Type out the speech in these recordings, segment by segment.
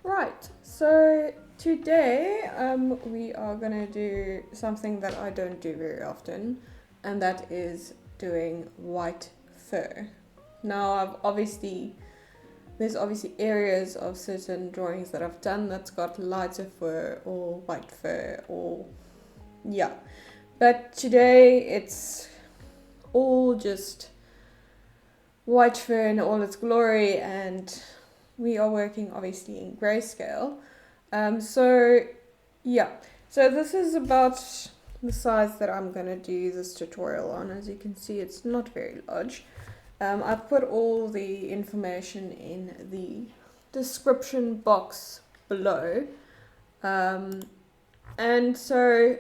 Right, so today we are gonna do something that I don't do very often, and that is doing white fur. Now there's obviously areas of certain drawings that I've done that's got lighter fur or white fur or yeah, but today it's all just white fur in all its glory, and we are working obviously in grayscale. So this is about the size that I'm gonna do this tutorial on. As you can see, it's not very large. I've put all the information in the description box below. And so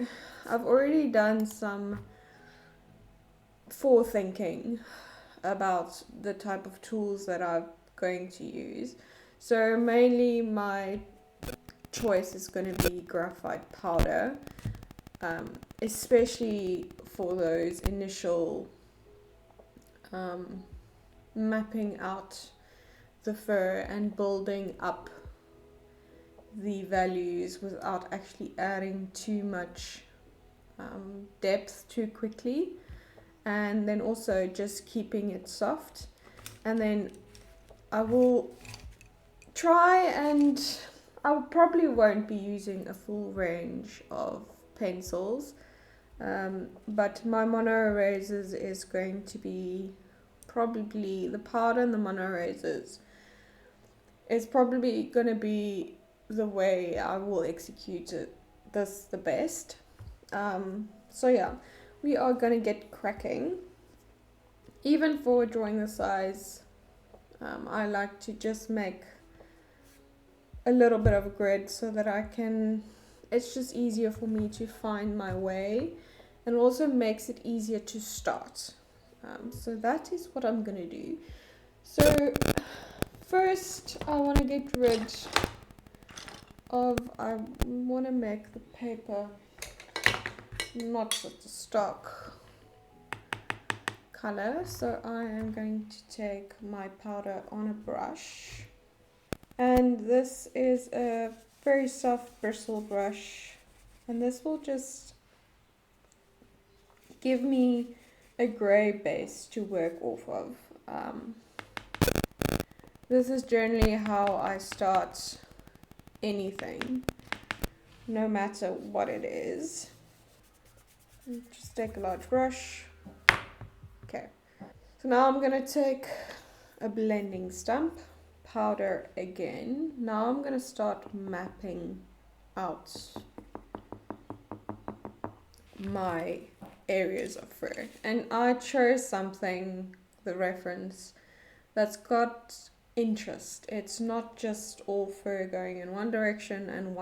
I've already done some forethinking about the type of tools that I'm going to use. So mainly my choice is going to be graphite powder, especially for those initial mapping out the fur and building up the values without actually adding too much depth too quickly, and then also just keeping it soft. And then I will try, and I probably won't be using a full range of pencils, but my mono erasers is going to be probably the powder, and the mono erasers is probably going to be the way I will execute this the best. So yeah, we are going to get cracking. Even for drawing the size, I like to just make a little bit of a grid so that it's just easier for me to find my way, and also makes it easier to start. So that is what I'm going to do. So first I want to get rid of, I want to make the paper not with the stock color, so I am going to take my powder on a brush, and this is a very soft bristle brush, and this will just give me a grey base to work off of. This is generally how I start anything, no matter what it is. Just take a large brush. Okay, so now I'm gonna take a blending stump, powder again. Now I'm gonna start mapping out my areas of fur, and I chose something, the reference, that's got interest. It's not just all fur going in one direction and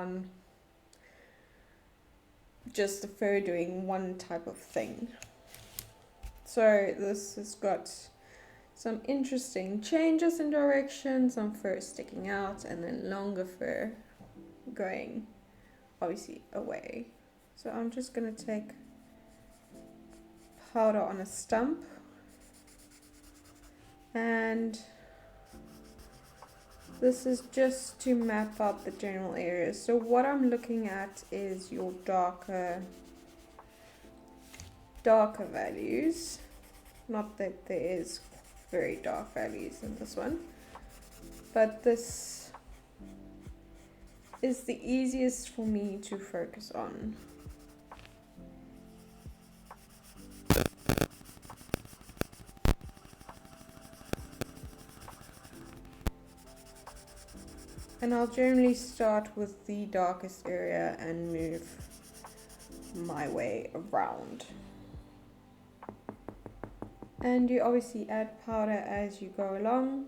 just the fur doing one type of thing. So this has got some interesting changes in direction, some fur sticking out, and then longer fur going obviously away. So I'm just going to take powder on a stump, and this is just to map out the general areas. So what I'm looking at is your darker values. Not that there is very dark values in this one, but this is the easiest for me to focus on. And I'll generally start with the darkest area and move my way around. And you obviously add powder as you go along.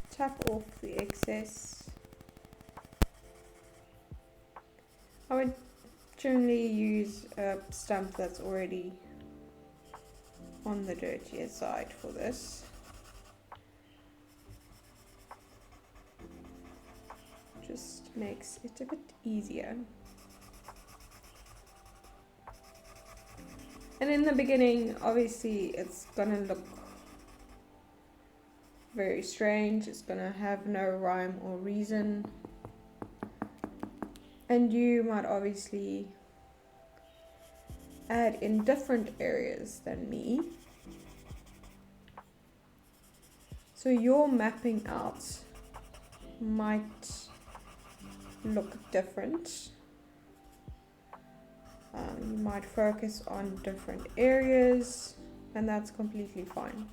Tap off the excess. I would generally use a stump that's already on the dirtier side for this. Just makes it a bit easier. And in the beginning, obviously, it's gonna look very strange. It's gonna have no rhyme or reason. And you might obviously add in different areas than me. So your mapping out might look different. You might focus on different areas, and that's completely fine.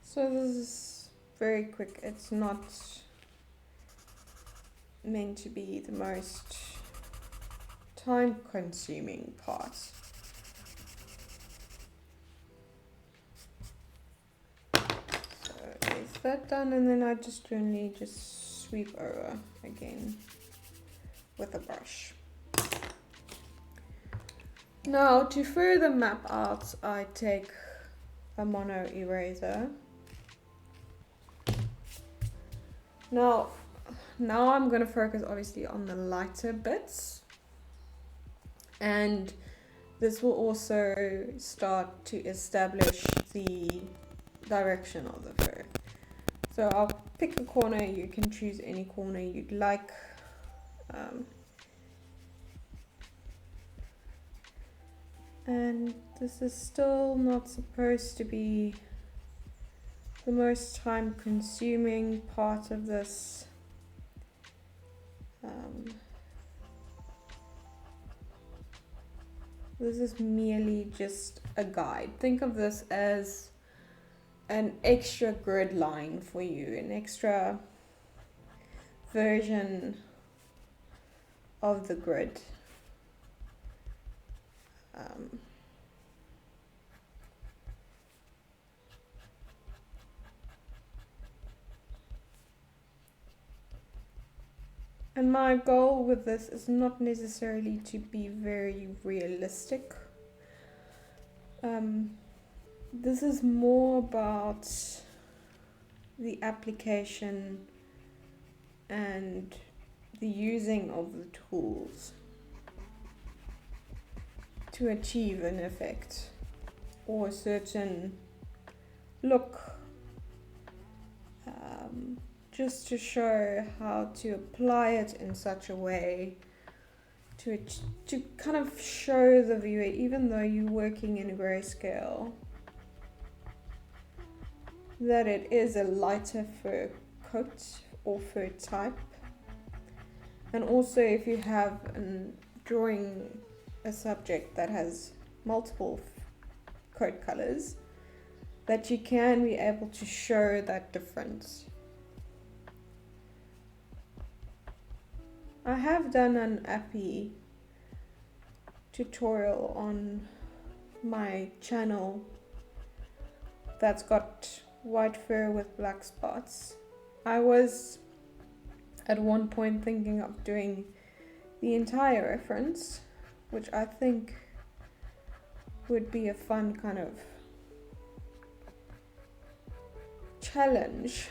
So this is very quick. It's not meant to be the most time consuming part. So is that done, and then I just generally just sweep over again with a brush. Now to further map out, I take a mono eraser. Now I'm going to focus obviously on the lighter bits, and this will also start to establish the direction of the fur. So I'll pick a corner. You can choose any corner you'd like. And this is still not supposed to be the most time consuming part of this. This is merely just a guide. Think of this as an extra grid line for you, an extra version of the grid. And my goal with this is not necessarily to be very realistic. This is more about the application and the using of the tools to achieve an effect or a certain look. Just to show how to apply it in such a way to kind of show the viewer, even though you're working in grayscale, that it is a lighter fur coat or fur type. And also if you have drawing a subject that has multiple coat colors, that you can be able to show that difference. I have done an appy tutorial on my channel that's got white fur with black spots. I was at one point thinking of doing the entire reference, which I think would be a fun kind of challenge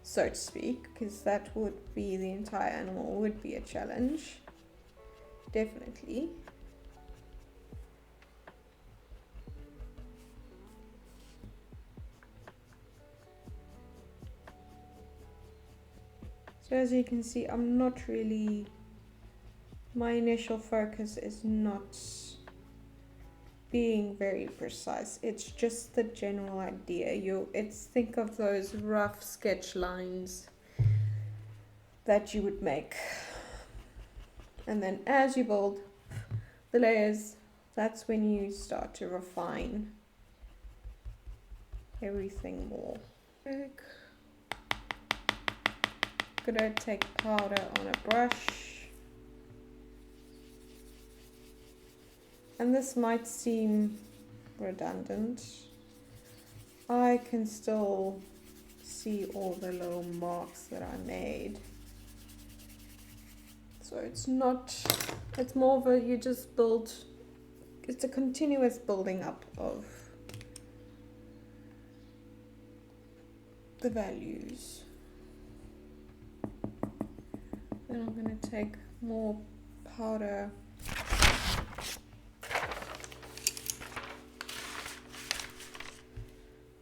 so to speak, because that would be, the entire animal would be a challenge, definitely. So as you can see, I'm not really, my initial focus is not being very precise. It's just the general idea. Think of those rough sketch lines that you would make, and then as you build the layers, that's when you start to refine everything more. Gonna take powder on a brush. And this might seem redundant. I can still see all the little marks that I made. So it's more of a, you just build, it's a continuous building up of the values. Then I'm going to take more powder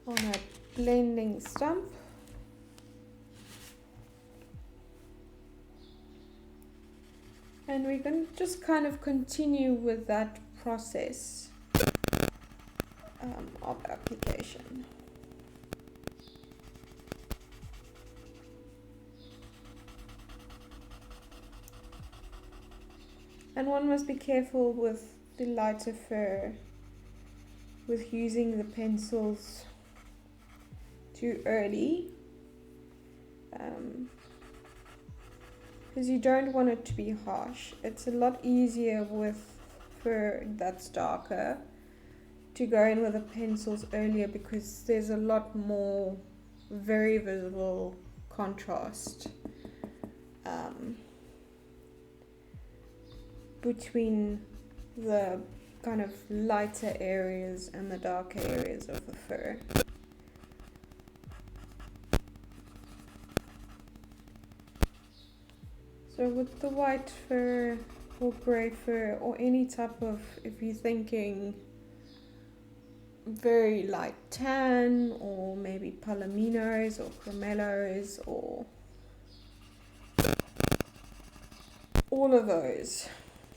on a blending stump. And we're going to just kind of continue with that process of application. And one must be careful with the lighter fur with using the pencils too early, because you don't want it to be harsh. It's a lot easier with fur that's darker to go in with the pencils earlier, because there's a lot more very visible contrast between the kind of lighter areas and the darker areas of the fur. So with the white fur or grey fur or any type of, if you're thinking very light tan or maybe palominos or cremellos or all of those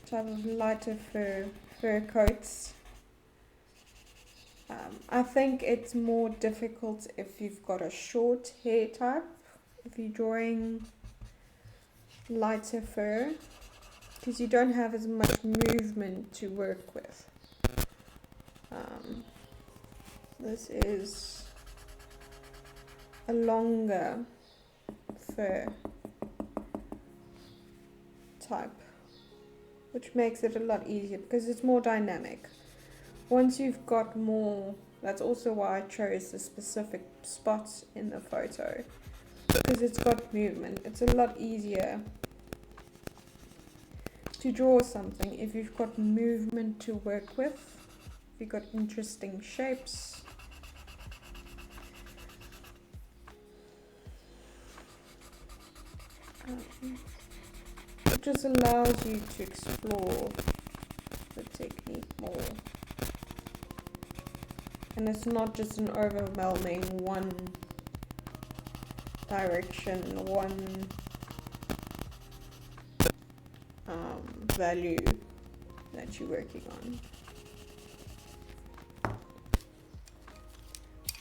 type of lighter fur coats, I think it's more difficult if you've got a short hair type, if you're drawing lighter fur, because you don't have as much movement to work with. This is a longer fur type, which makes it a lot easier because it's more dynamic. Once you've got more, that's also why I chose the specific spots in the photo, because it's got movement. It's a lot easier to draw something if you've got movement to work with, if you've got interesting shapes. It just allows you to explore the technique more. And it's not just an overwhelming one direction, one value that you're working on.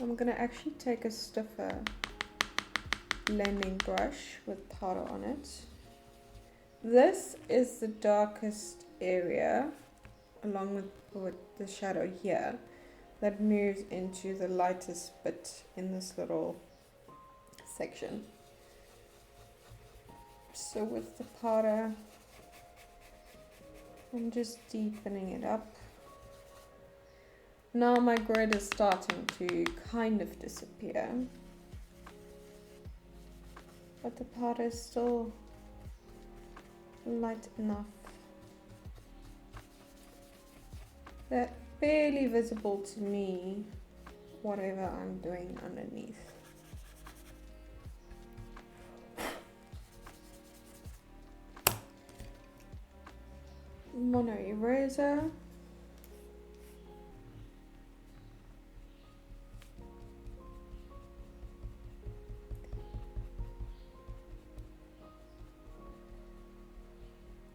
I'm going to actually take a stiffer blending brush with powder on it. This is the darkest area, along with the shadow here, that moves into the lightest bit in this little section. So with the powder, I'm just deepening it up. Now my grid is starting to kind of disappear, but the powder is still light enough that barely visible to me, whatever I'm doing underneath. Mono eraser.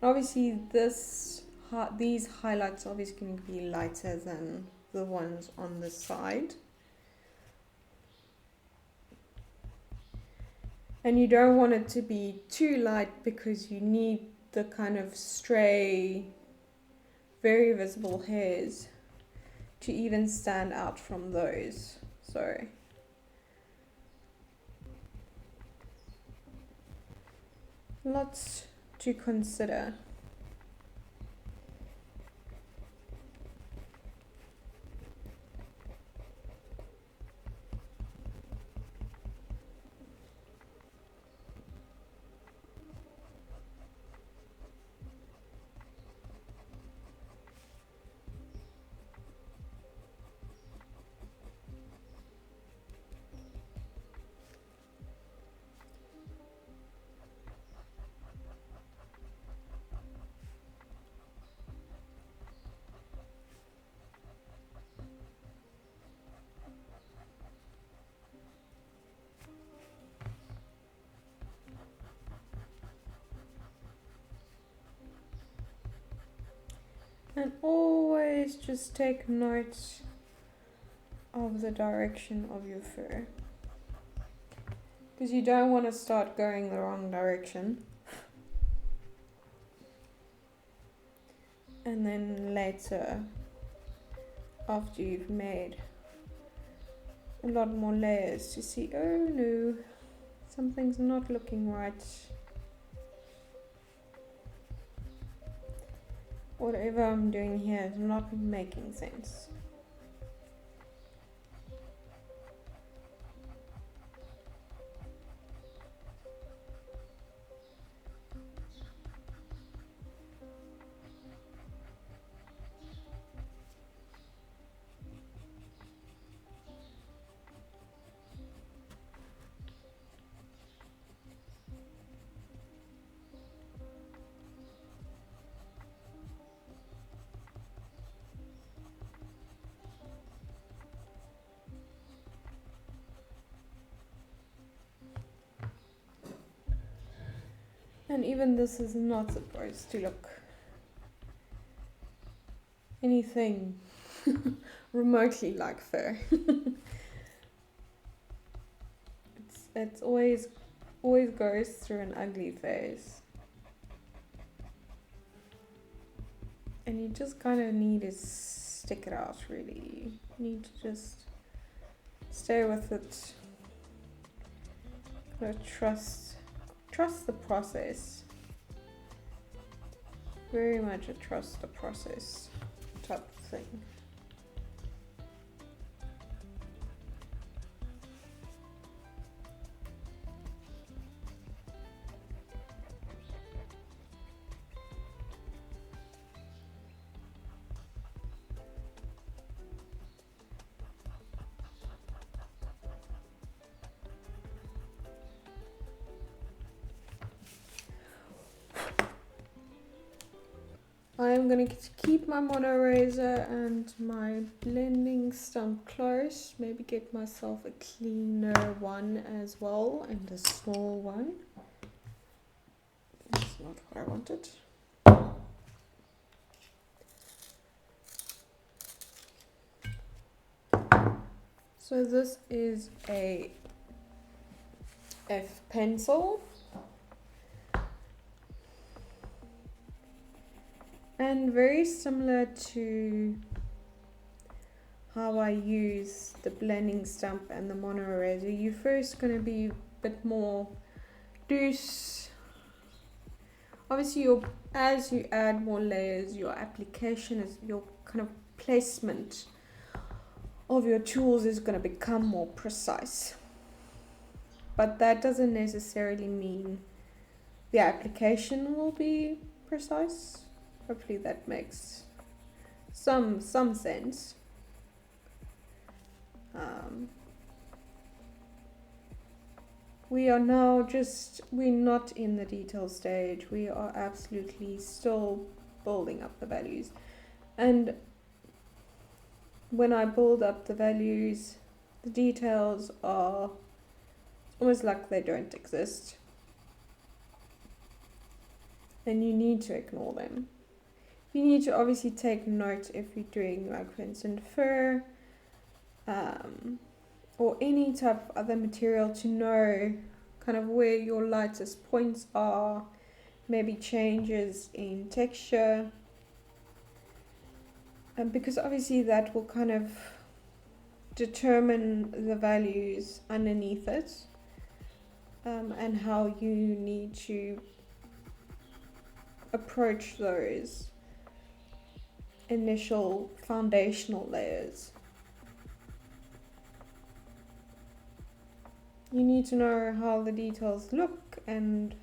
Obviously these highlights are obviously going to be lighter than the ones on the side. And you don't want it to be too light because you need the kind of stray, very visible hairs to even stand out from those. So lots to consider. And always just take note of the direction of your fur, because you don't want to start going the wrong direction and then later, after you've made a lot more layers, to see, oh no, something's not looking right. Whatever I'm doing here is not making sense. And even this is not supposed to look anything remotely like fur. It's always goes through an ugly phase. And you just kind of need to stick it out, really. You need to just stay with it. Kind of trust the process. Very much a trust the process type of thing. I'm going to keep my mono razor and my blending stump close. Maybe get myself a cleaner one as well, and a small one. That's not what I wanted. So this is a F pencil. And very similar to how I use the blending stump and the mono eraser, you're first going to be a bit more loose. Obviously, as you add more layers, your application is, your kind of placement of your tools is going to become more precise. But that doesn't necessarily mean the application will be precise. Hopefully that makes some sense. We're not in the detail stage. We are absolutely still building up the values. And when I build up the values, the details are almost like they don't exist. And you need to ignore them. You need to obviously take note if you're doing, like, for instance, fur or any type of other material, to know kind of where your lightest points are, maybe changes in texture, because obviously that will kind of determine the values underneath it, and how you need to approach those initial foundational layers. You need to know how the details look and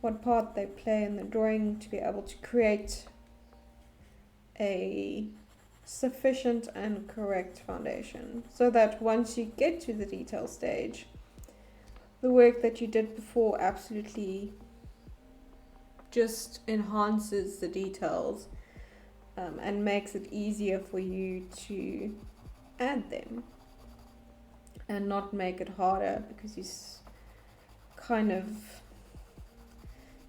what part they play in the drawing to be able to create a sufficient and correct foundation, so that once you get to the detail stage, the work that you did before absolutely just enhances the details, and makes it easier for you to add them, and not make it harder because you kind of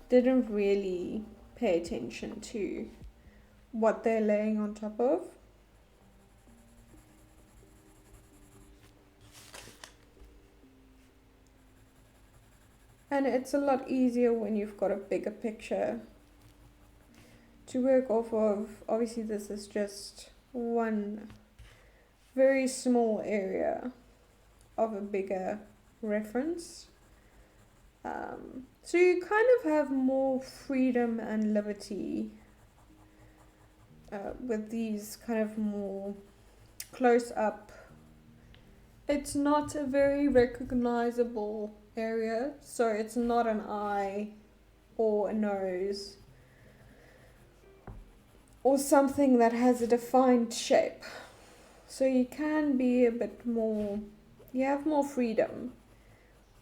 didn't really pay attention to what they're laying on top of. And it's a lot easier when you've got a bigger picture to work off of. Obviously this is just one very small area of a bigger reference. So you kind of have more freedom and liberty with these kind of more close up. It's not a very recognizable area, so it's not an eye or a nose or something that has a defined shape. So you can be a bit more, you have more freedom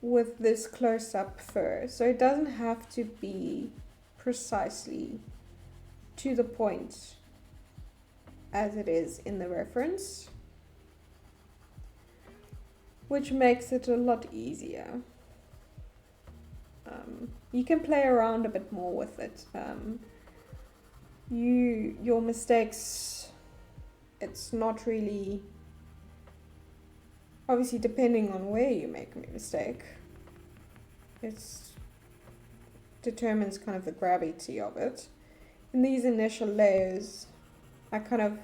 with this close-up fur. So it doesn't have to be precisely to the point as it is in the reference, which makes it a lot easier. You can play around a bit more with it. Your mistakes, it's not really, obviously depending on where you make a mistake, it determines kind of the gravity of it. In these initial layers, I kind of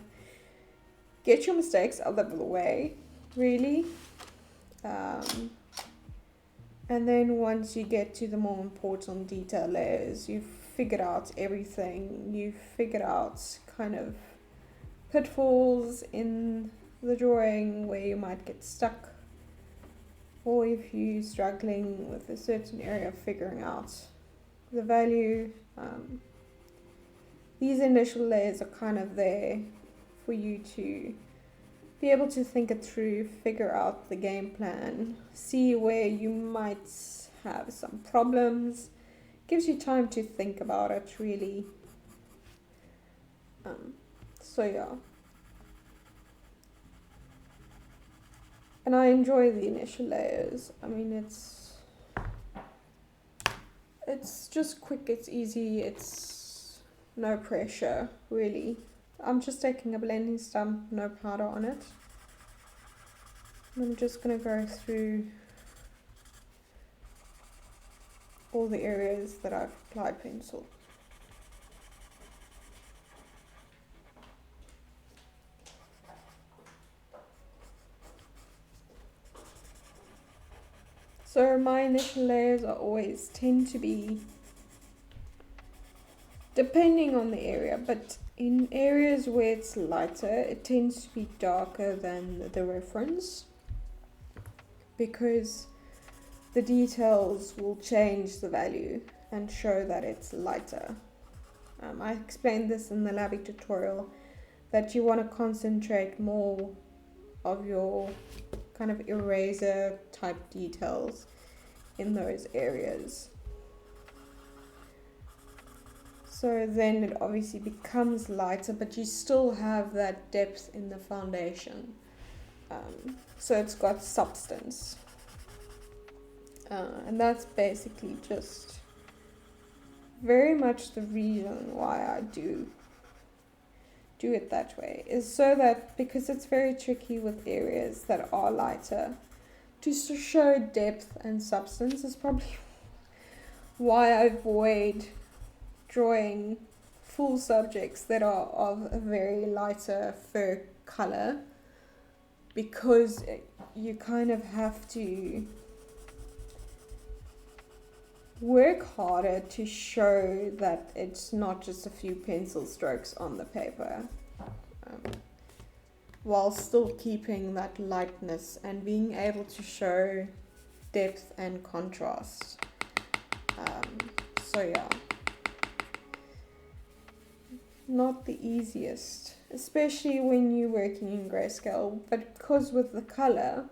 get your mistakes out of the way, really. And then once you get to the more important detail layers, you've figured out everything. You've figured out kind of pitfalls in the drawing where you might get stuck, or if you're struggling with a certain area of figuring out the value. These initial layers are kind of there for you to be able to think it through, figure out the game plan, see where you might have some problems. Gives you time to think about it, really. So yeah. And I enjoy the initial layers. I mean, it's just quick, it's easy, it's no pressure, really. I'm just taking a blending stump, no powder on it. I'm just going to go through all the areas that I've applied pencil. So my initial layers are always tend to be, depending on the area, but in areas where it's lighter, it tends to be darker than the reference, because the details will change the value and show that it's lighter. I explained this in the Labby tutorial, that you want to concentrate more of your kind of eraser type details in those areas. So then it obviously becomes lighter, but you still have that depth in the foundation. So it's got substance. And that's basically just very much the reason why I do it that way, is so that, because it's very tricky with areas that are lighter, to show depth and substance is probably why I avoid drawing full subjects that are of a very lighter fur color, because you kind of have to work harder to show that it's not just a few pencil strokes on the paper, while still keeping that lightness and being able to show depth and contrast. So yeah, not the easiest, especially when you're working in grayscale, but because with the color,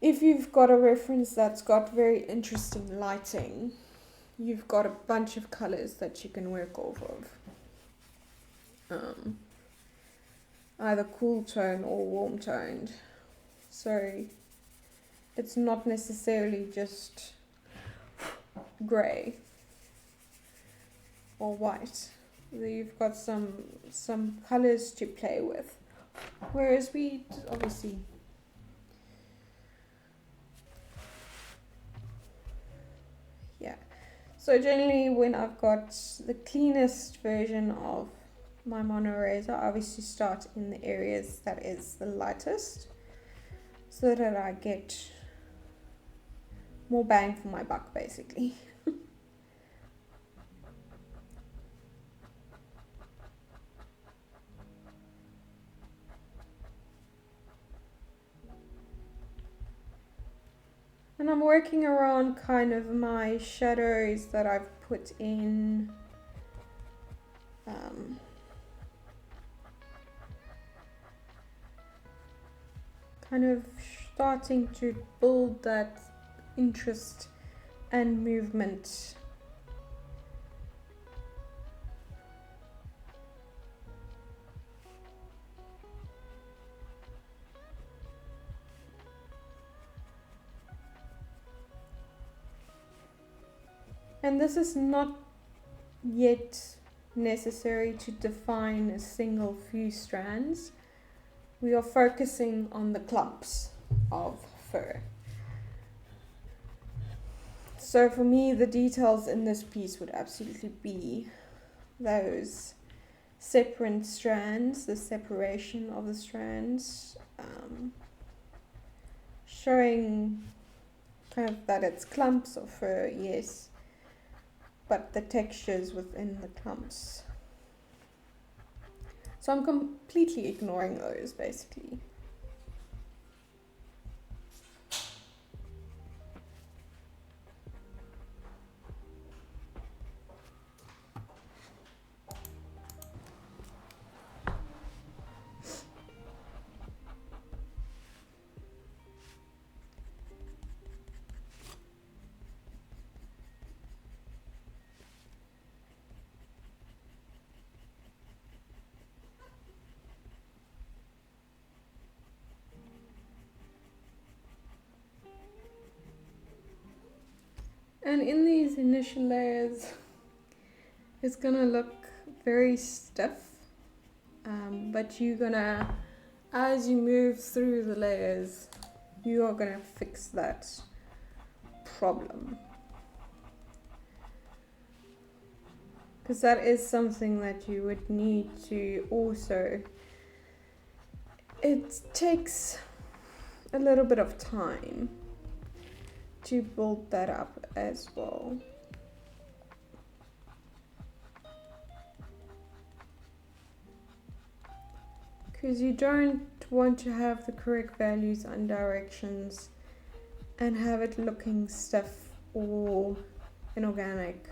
if you've got a reference that's got very interesting lighting, you've got a bunch of colors that you can work off of. Either cool tone or warm toned. So it's not necessarily just grey or white. you've got some colors to play with. Whereas we obviously, yeah. So generally when I've got the cleanest version of my mono eraser, I obviously start in the areas that is the lightest, so that I get more bang for my buck, basically. And I'm working around kind of my shadows that I've put in. Kind of starting to build that interest and movement. And this is not yet necessary to define a single few strands. We are focusing on the clumps of fur. So for me, the details in this piece would absolutely be those separate strands, the separation of the strands, showing kind of that it's clumps of fur, yes, but the textures within the clumps. So I'm completely ignoring those, basically. And in these initial layers, it's gonna look very stiff, but you're gonna, as you move through the layers, you are gonna fix that problem. Because that is something that you would need to also, it takes a little bit of time to build that up as well. Because you don't want to have the correct values and directions and have it looking stiff or inorganic,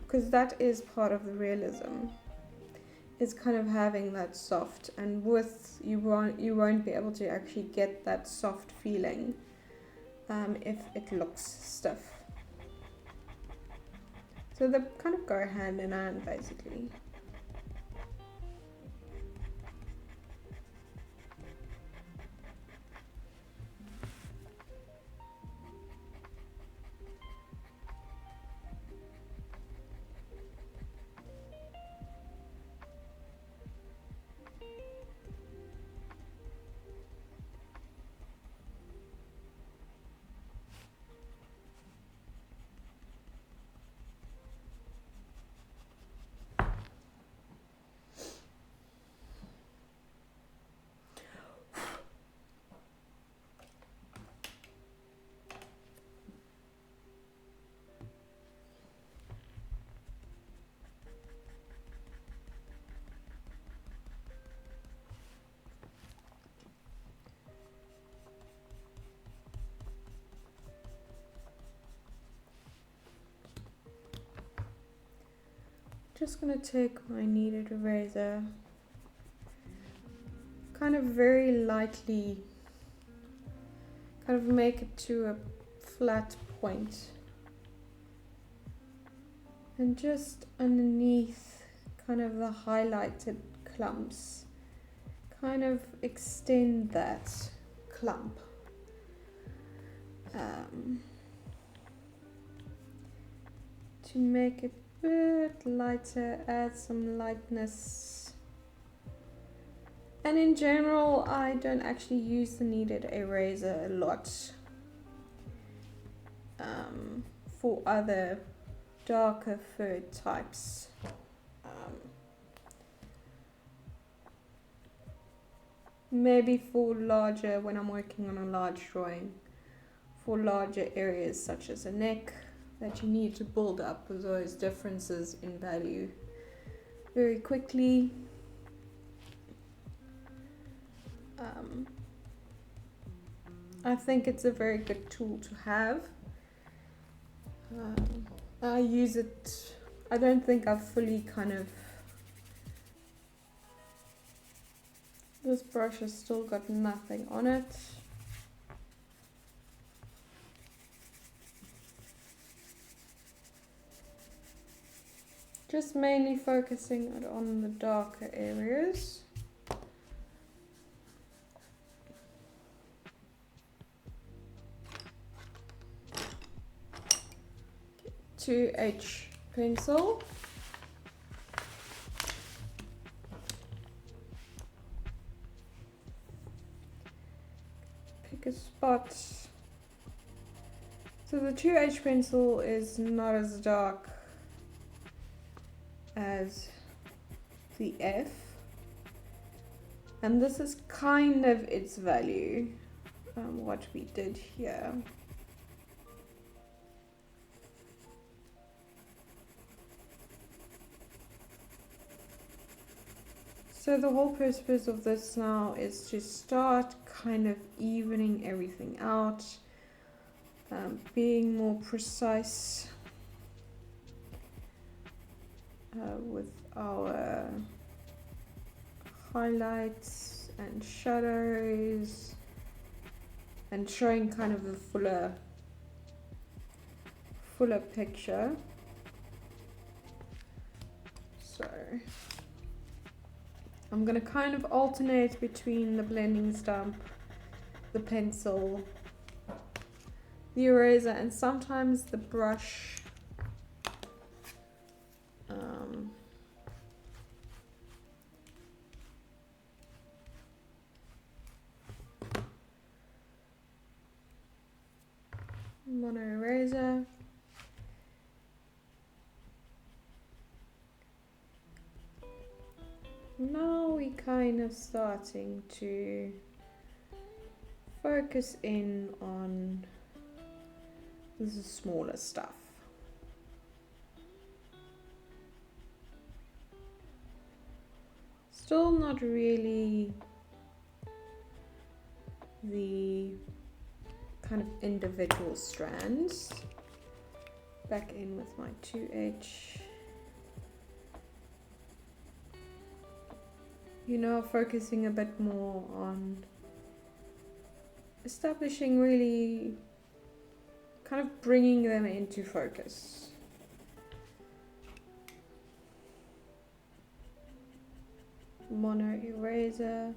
because that is part of the realism, is kind of having that soft, and with you won't be able to actually get that soft feeling if it looks stiff. So they kind of go hand in hand, basically. Just gonna take my kneaded eraser, kind of very lightly, kind of make it to a flat point, and just underneath kind of the highlighted clumps, kind of extend that clump. To make it bit lighter, add some lightness. And in general, I don't actually use the kneaded eraser a lot for other darker fur types. Maybe for larger, when I'm working on a large drawing, for larger areas such as a neck, that you need to build up those differences in value very quickly. I think it's a very good tool to have. I use it, I don't think I've fully kind of, this brush has still got nothing on it. Just mainly focusing on the darker areas. Okay, 2H pencil. Pick a spot. So the 2H pencil is not as dark as the F, and this is kind of its value, what we did here. So the whole purpose of this now is to start kind of evening everything out, being more precise with our highlights and shadows, and showing kind of a fuller picture. So I'm going to kind of alternate between the blending stump, the pencil, the eraser, and sometimes the brush. Mono eraser. Now we kind of starting to focus in on the smaller stuff. Still not really the kind of individual strands. Back in with my 2H. You know, focusing a bit more on establishing, really kind of bringing them into focus. Mono eraser.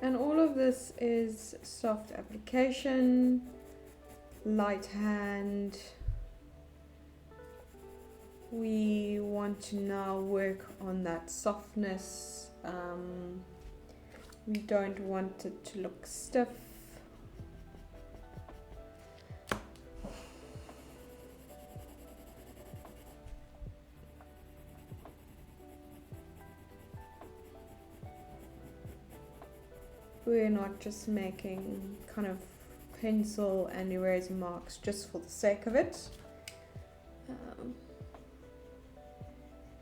And all of this is soft application, light hand. We want to now work on that softness. We don't want it to look stiff. We're not just making kind of pencil and eraser marks just for the sake of it.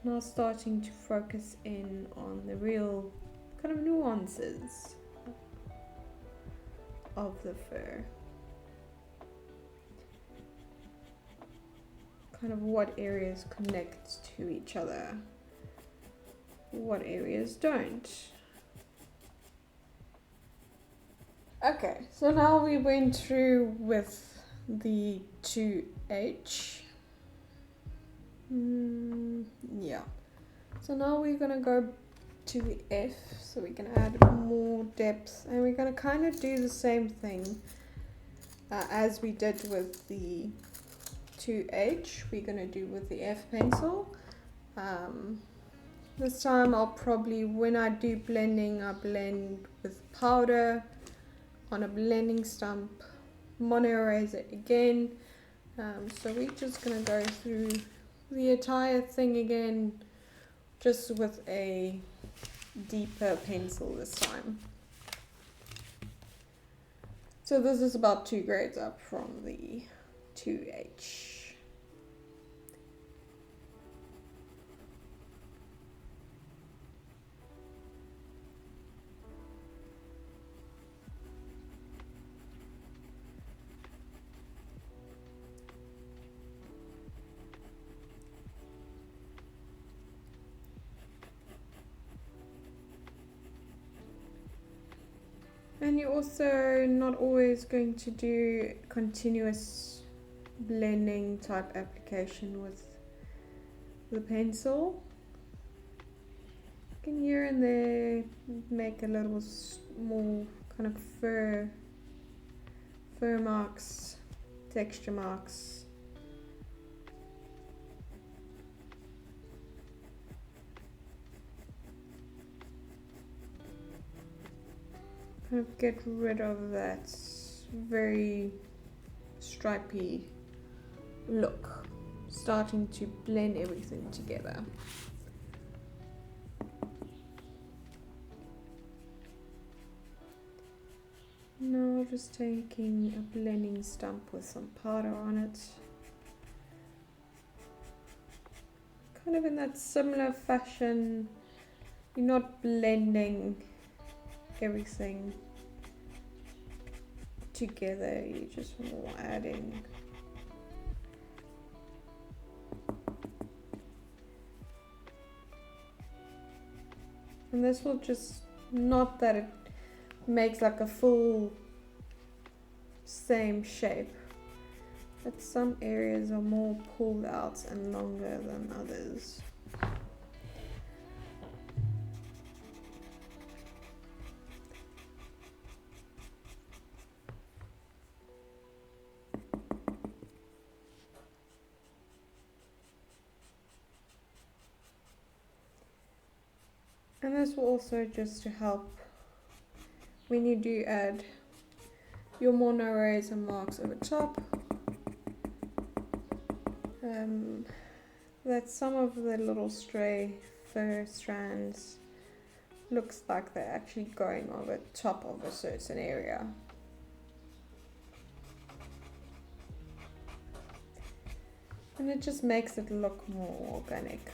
Now starting to focus in on the real kind of nuances of the fur. Kind of what areas connect to each other, what areas don't. Okay, so now we went through with the 2H. Yeah. So now we're gonna go to the F, so we can add more depth, and we're gonna kind of do the same thing as we did with the 2H we're going to do with the F pencil. This time I'll probably, when I do blending, I blend with powder on a blending stump, mono eraser again. So we're just going to go through the entire thing again, just with a deeper pencil this time. So this is about 2 grades up from the 2H. And you're also not always going to do continuous blending type application with the pencil. You can here and there make a little more kind of fur marks, texture marks. Kind of get rid of that very stripy look, starting to blend everything together. Now just taking a blending stump with some powder on it. Kind of in that similar fashion, you're not blending everything together, you're just more adding. And this will just, not that it makes like a full same shape, but some areas are more pulled out and longer than others. And this will also just to help when you do add your mono eraser marks over top, that some of the little stray fur strands looks like they're actually going over top of a certain area. And it just makes it look more organic.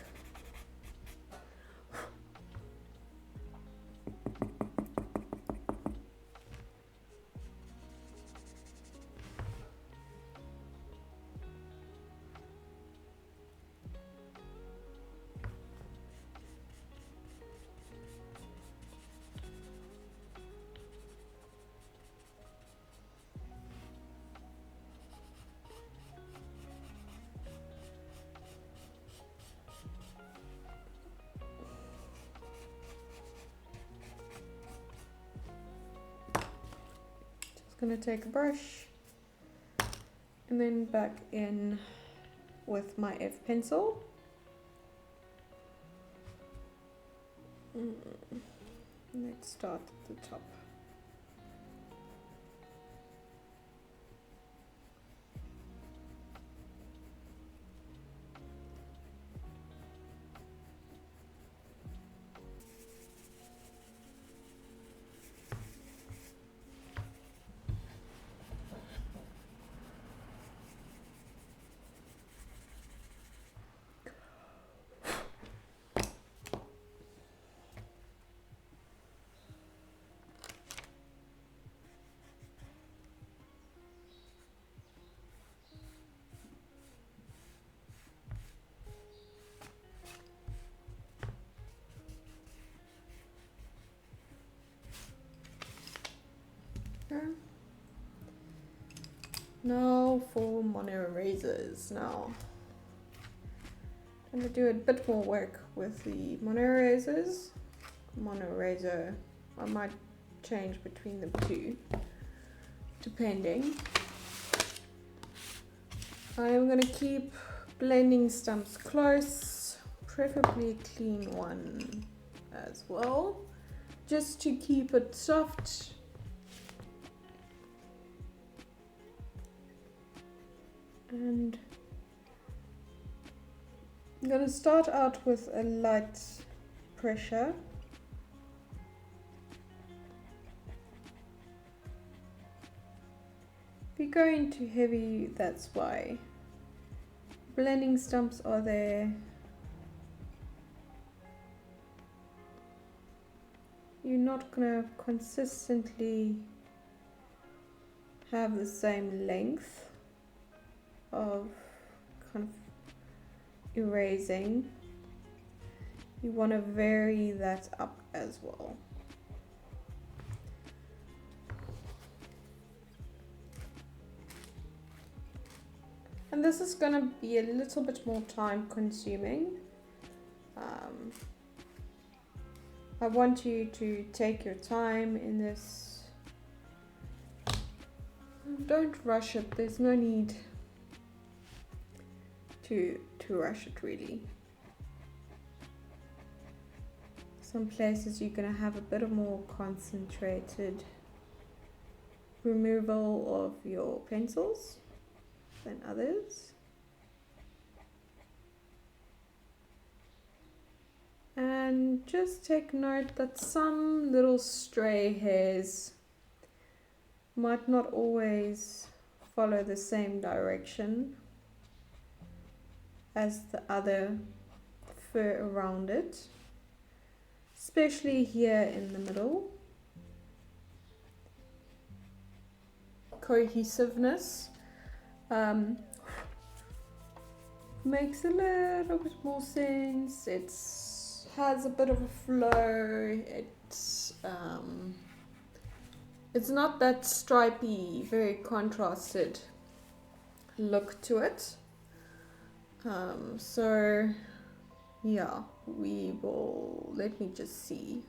Going to take a brush and then back in with my F pencil. Let's start at the top. Now for mono erasers. Now I'm going to do a bit more work with the mono erasers. Mono eraser, I might change between the two depending. I'm going to keep blending stumps close, preferably a clean one as well, just to keep it soft. And I'm going to start out with a light pressure. If you go into heavy, that's why. Blending stumps are there. You're not going to consistently have the same length of kind of erasing. You want to vary that up as well. And this is going to be a little bit more time consuming. I want you to take your time in this. Don't rush it. There's no need to rush it really. Some places you're going to have a bit of more concentrated removal of your pencils than others. And just take note that some little stray hairs might not always follow the same direction as the other fur around it, especially here in the middle. Cohesiveness makes a little bit more sense. It's has a bit of a flow. It's not that stripy, very contrasted look to it. So yeah, we will, let me just see.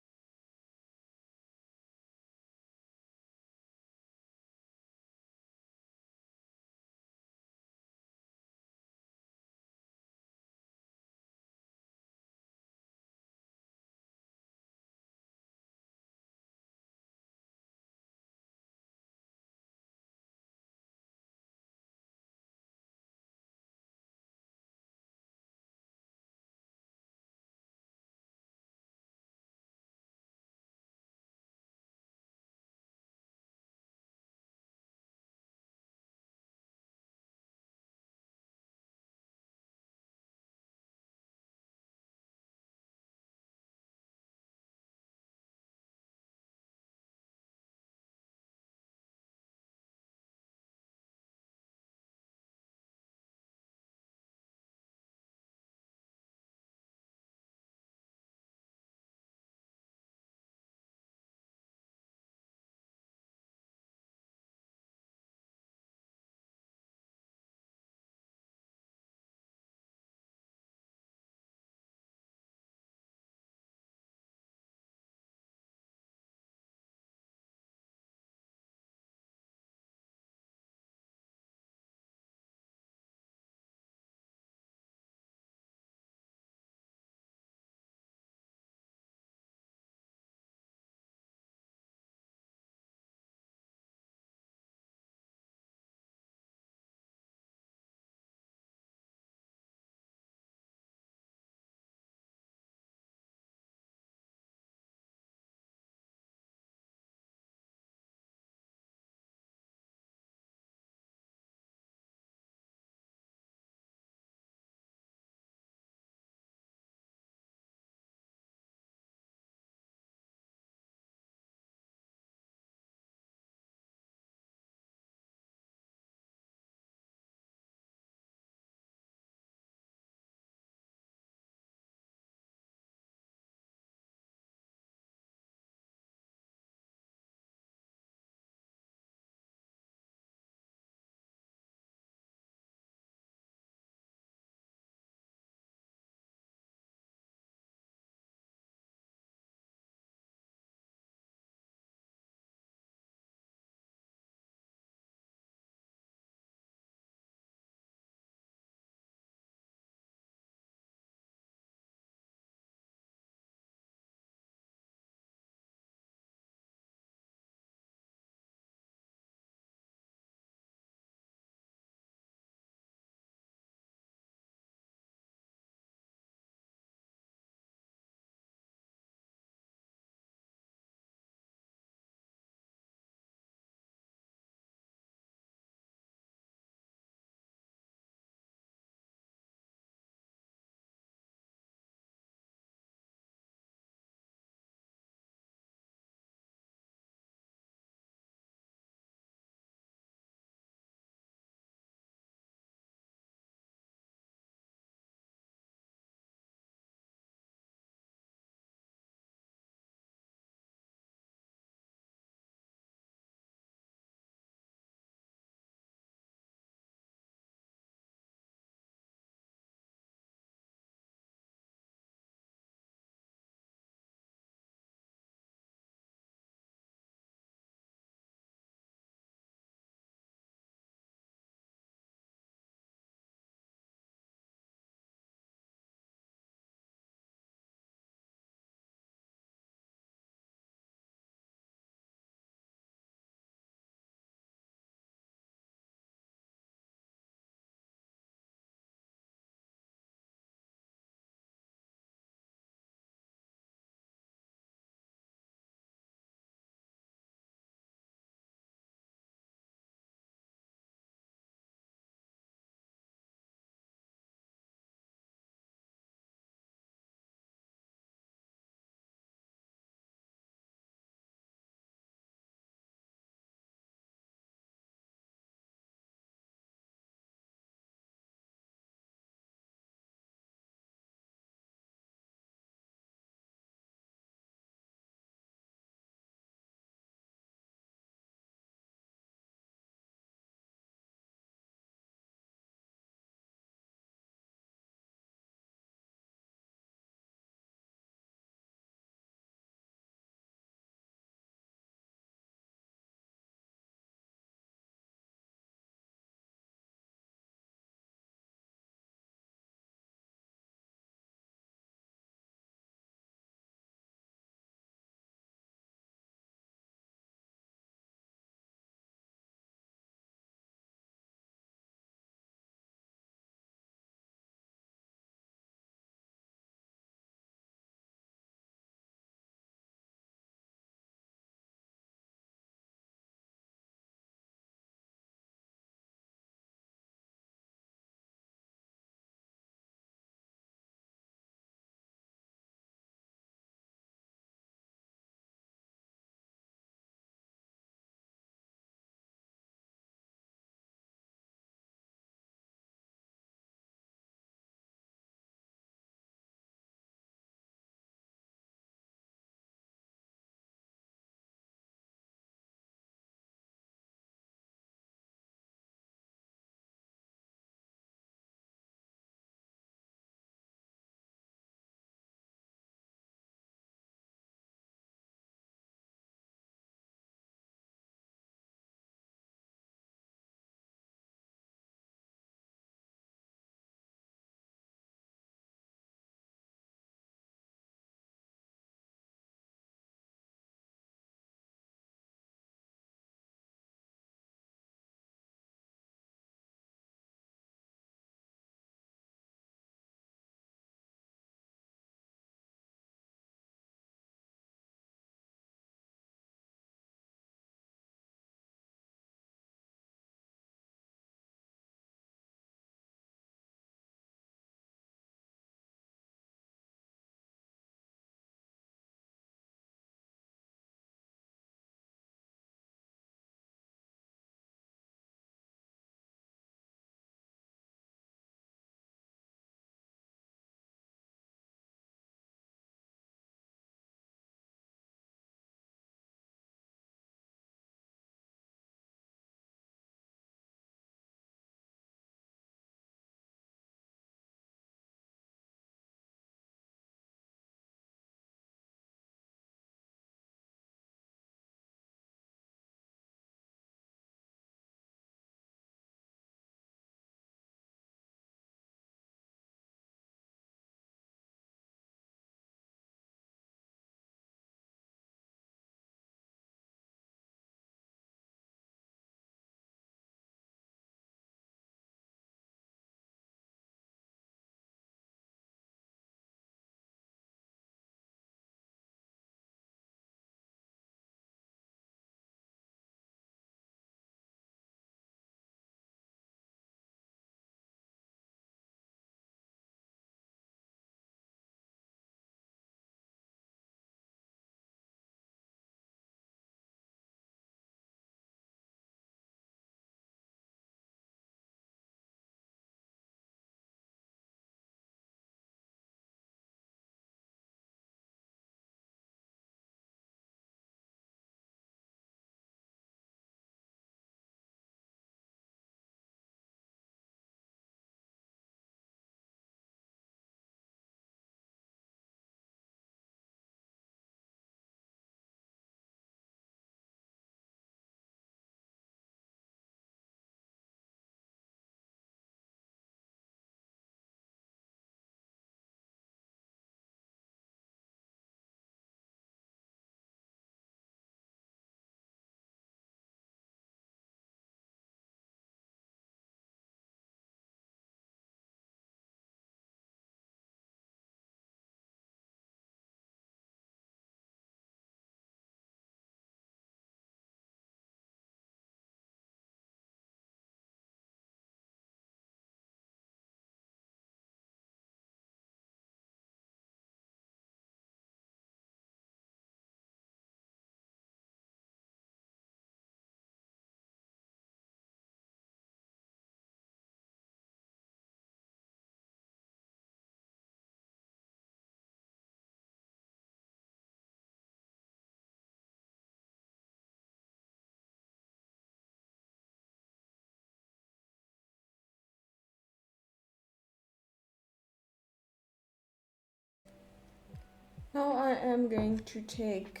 Now I am going to take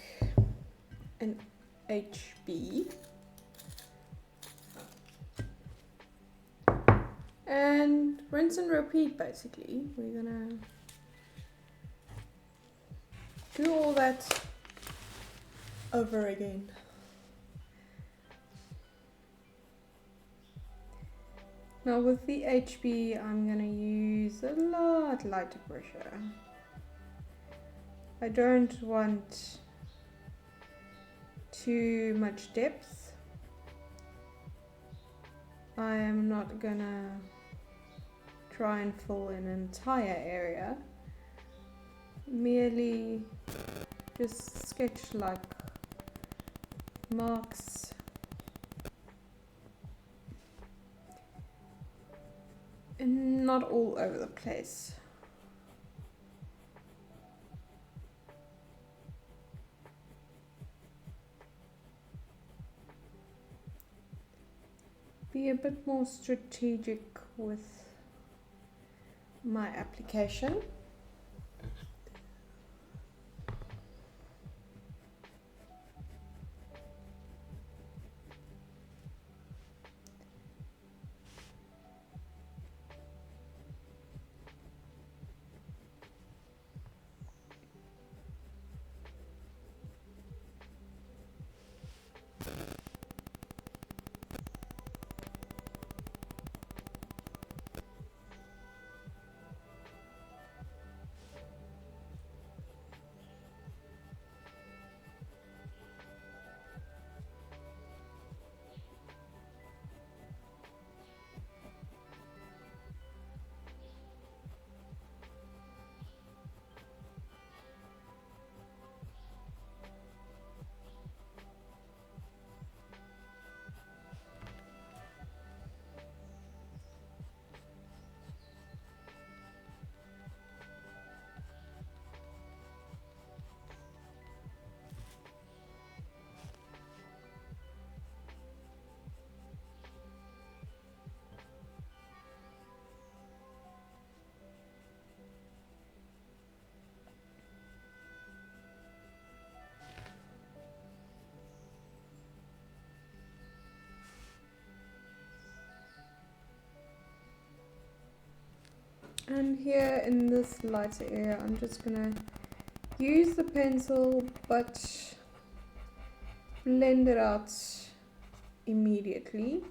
an HB and rinse and repeat. Basically, we're gonna do all that over again. Now with the HB, I'm gonna use a lot lighter pressure. I don't want too much depth. I am not gonna try and fill an entire area. Merely just sketch like marks. And not all over the place. Be a bit more strategic with my application. And here in this lighter area, I'm just gonna use the pencil but blend it out immediately.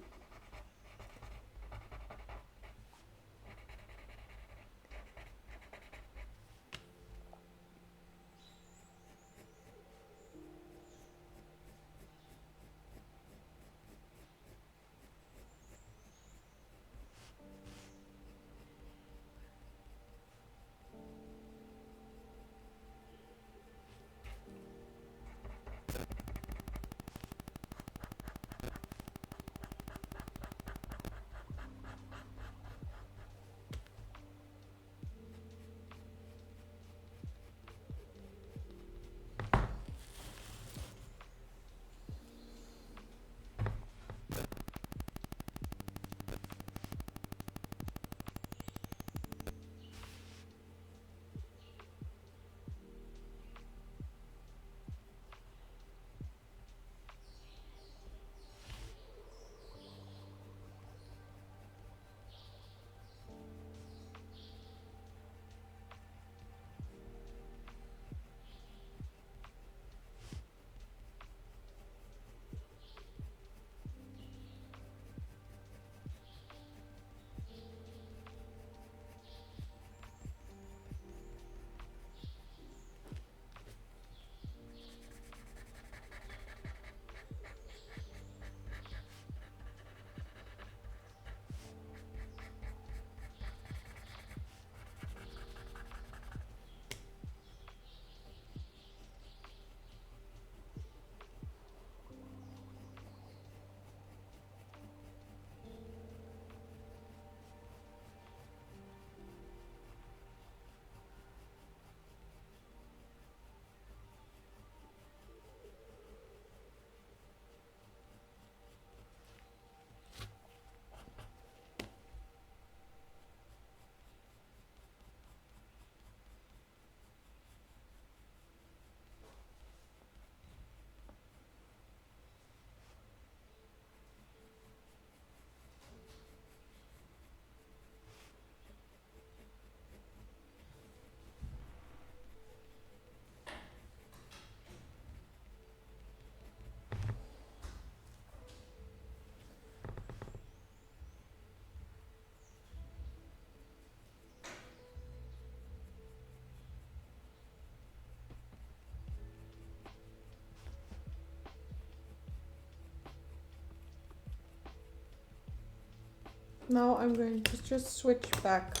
Now I'm going to just switch back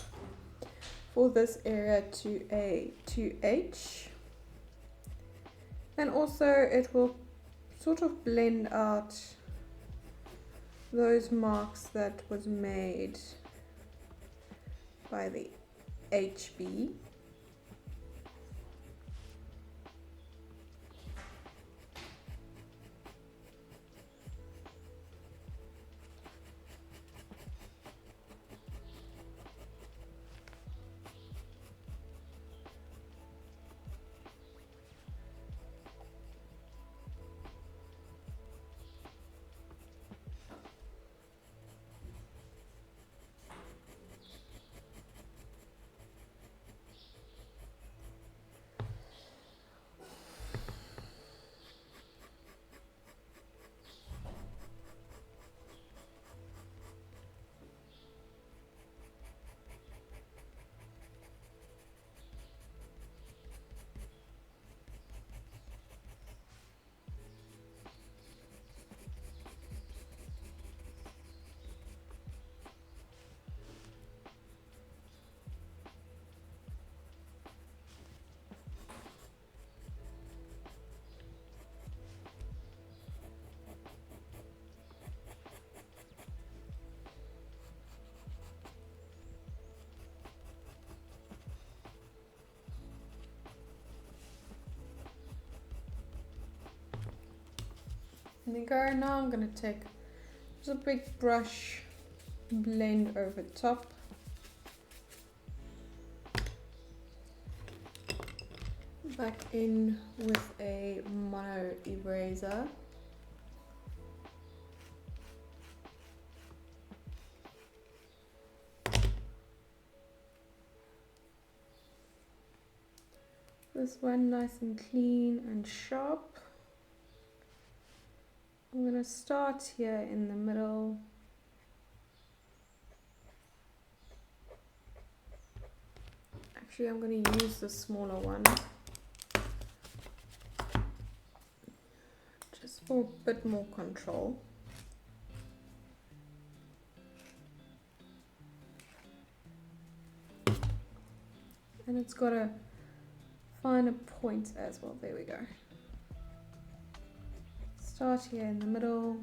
for this area to a 2H, and also it will sort of blend out those marks that was made by the HB. There you go. Now I'm going to take just a big brush, blend over top. Back in with a mono eraser. This one nice and clean and sharp. I'm going to start here in the middle. Actually, I'm going to use the smaller one just for a bit more control. And it's got a finer point as well. There we go. Start here in the middle.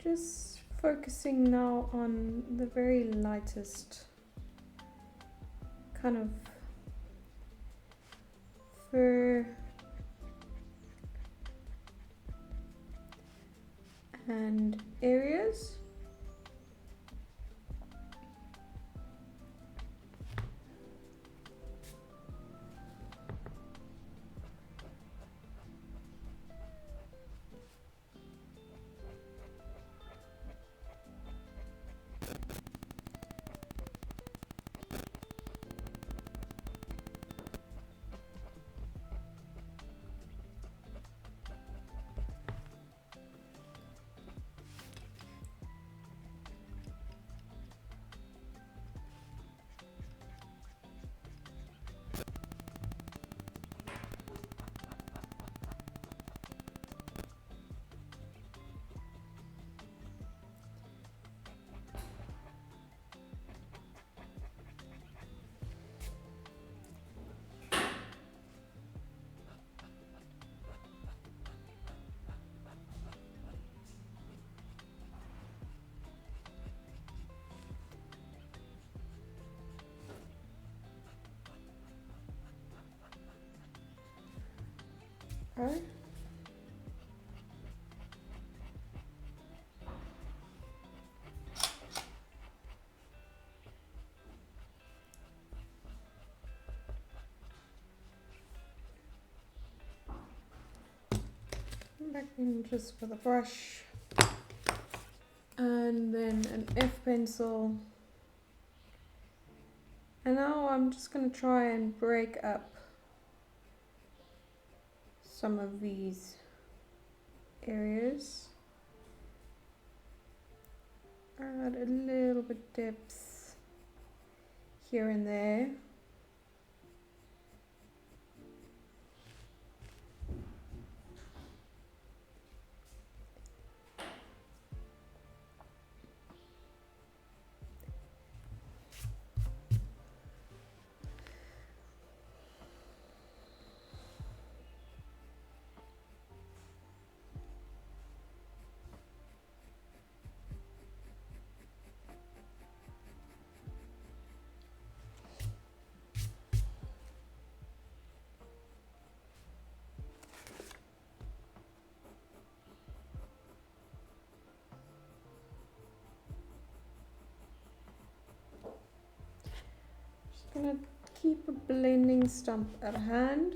Just focusing now on the very lightest kind of fur and areas. Okay. Back in just with a brush and then an F pencil, and now I'm just going to try and break up some of these areas. Add a little bit depth here and there. Gonna keep a blending stump at hand.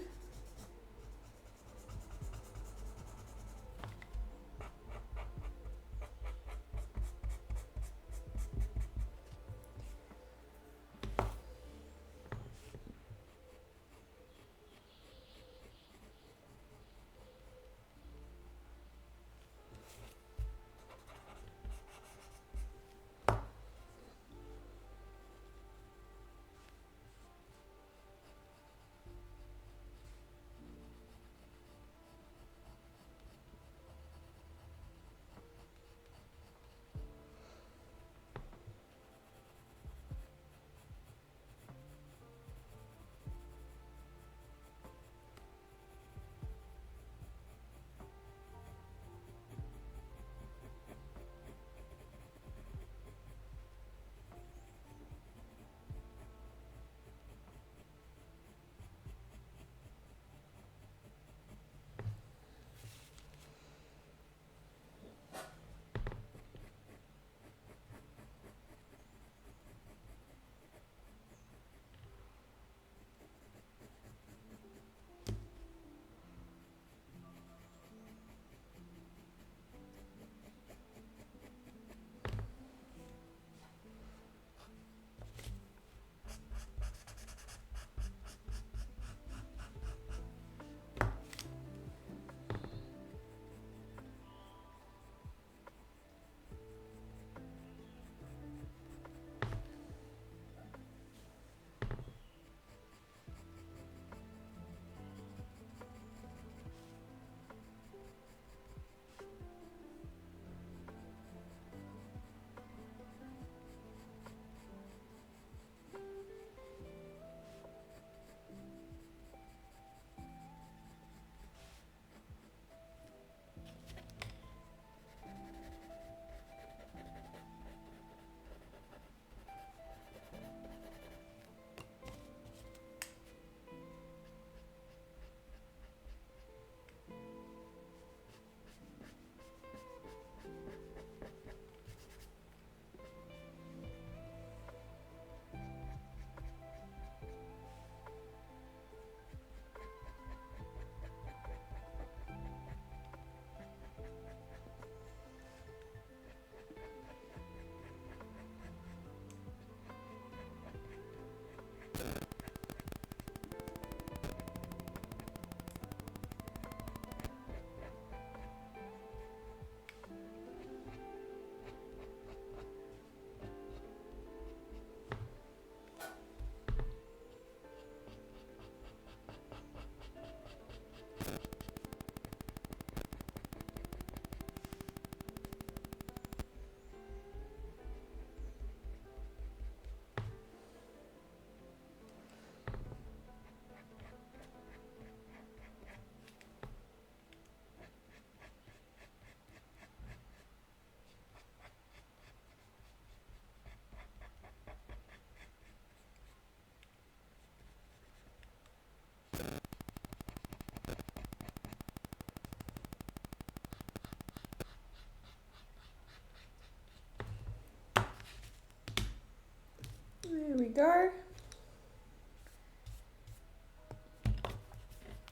There we go.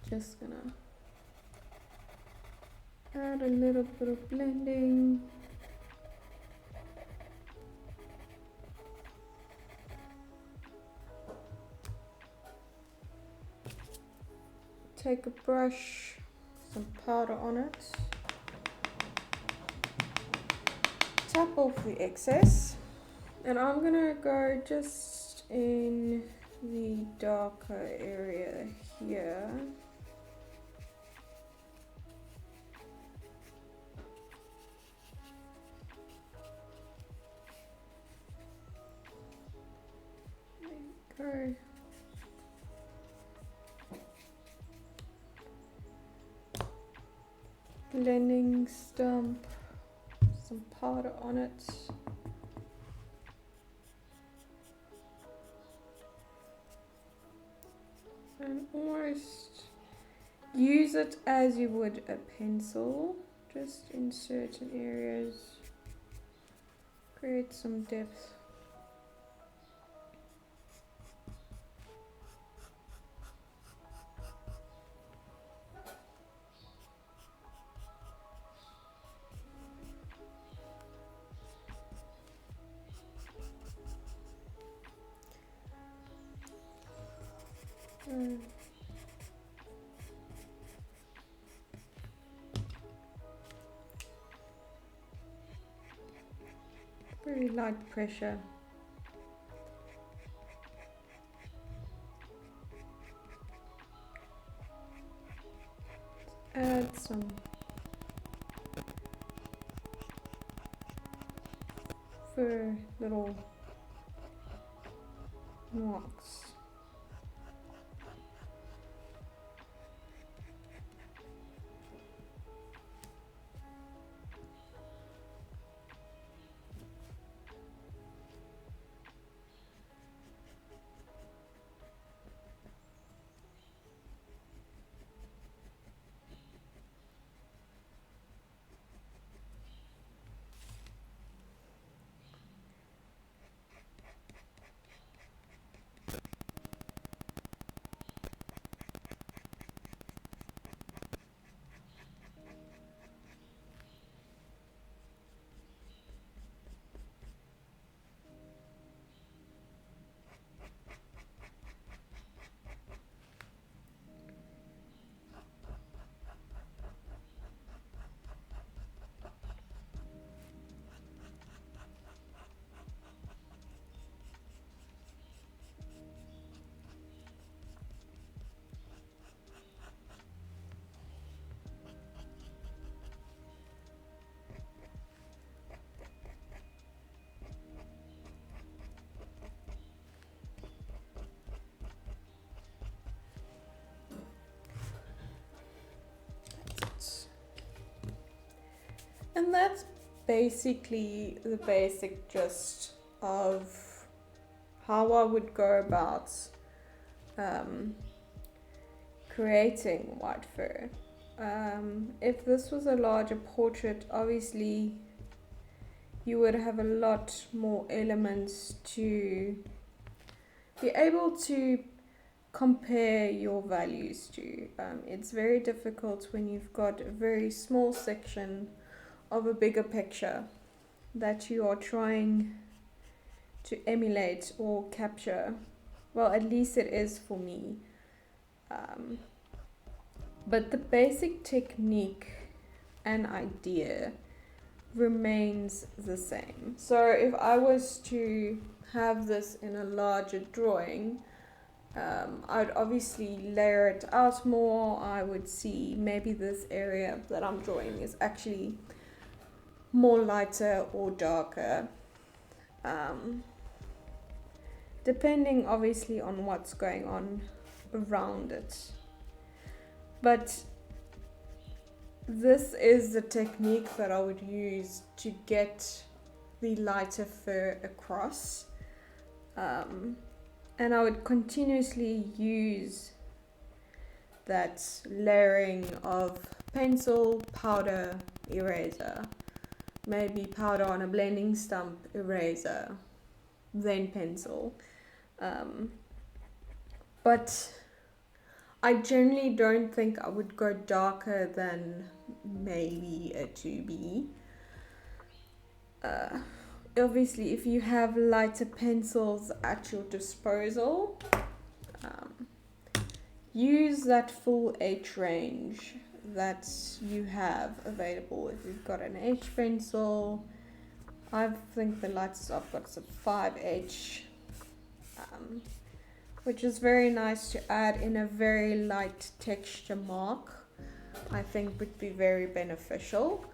Just gonna add a little bit of blending. Take a brush some powder on it. Tap off the excess. And I'm gonna go just in the darker area here. There we go. Blending stump, some powder on it. And almost use it as you would a pencil, just in certain areas. Create some depth. Very light pressure. Add some fur little marks. And that's basically the basic gist of how I would go about creating white fur. If this was a larger portrait, obviously you would have a lot more elements to be able to compare your values to. It's very difficult when you've got a very small section of a bigger picture that you are trying to emulate or capture. Well, at least it is for me. But the basic technique and idea remains the same. So if I was to have this in a larger drawing, I'd obviously layer it out more. I would see maybe this area that I'm drawing is actually more lighter or darker, depending obviously on what's going on around it. But this is the technique that I would use to get the lighter fur across, and I would continuously use that layering of pencil, powder, eraser, maybe powder on a blending stump, eraser, then pencil. But I generally don't think I would go darker than maybe a 2B. Obviously, if you have lighter pencils at your disposal, use that full H range that you have available. If you've got an H pencil, I think the lightest I've got is a 5H, which is very nice to add in a very light texture mark. I think would be very beneficial.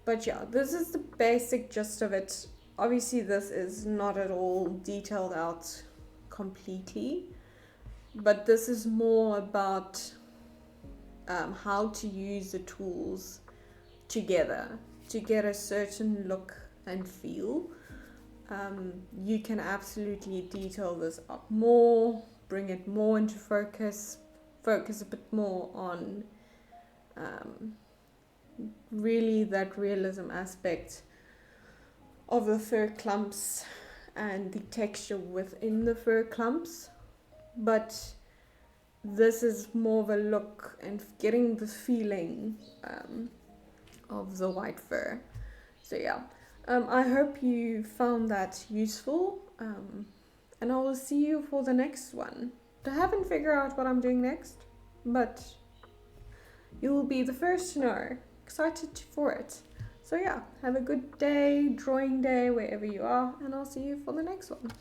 But yeah, this is the basic gist of it. Obviously this is not at all detailed out completely, but this is more about how to use the tools together to get a certain look and feel. You can absolutely detail this up more, bring it more into focus a bit more on really that realism aspect of the fur clumps and the texture within the fur clumps. But this is more of a look and getting the feeling of the white fur. So yeah, I hope you found that useful, and I will see you for the next one. I haven't figured out what I'm doing next, but you will be the first to know. Excited for it. So yeah, have a good day, drawing day, wherever you are, and I'll see you for the next one.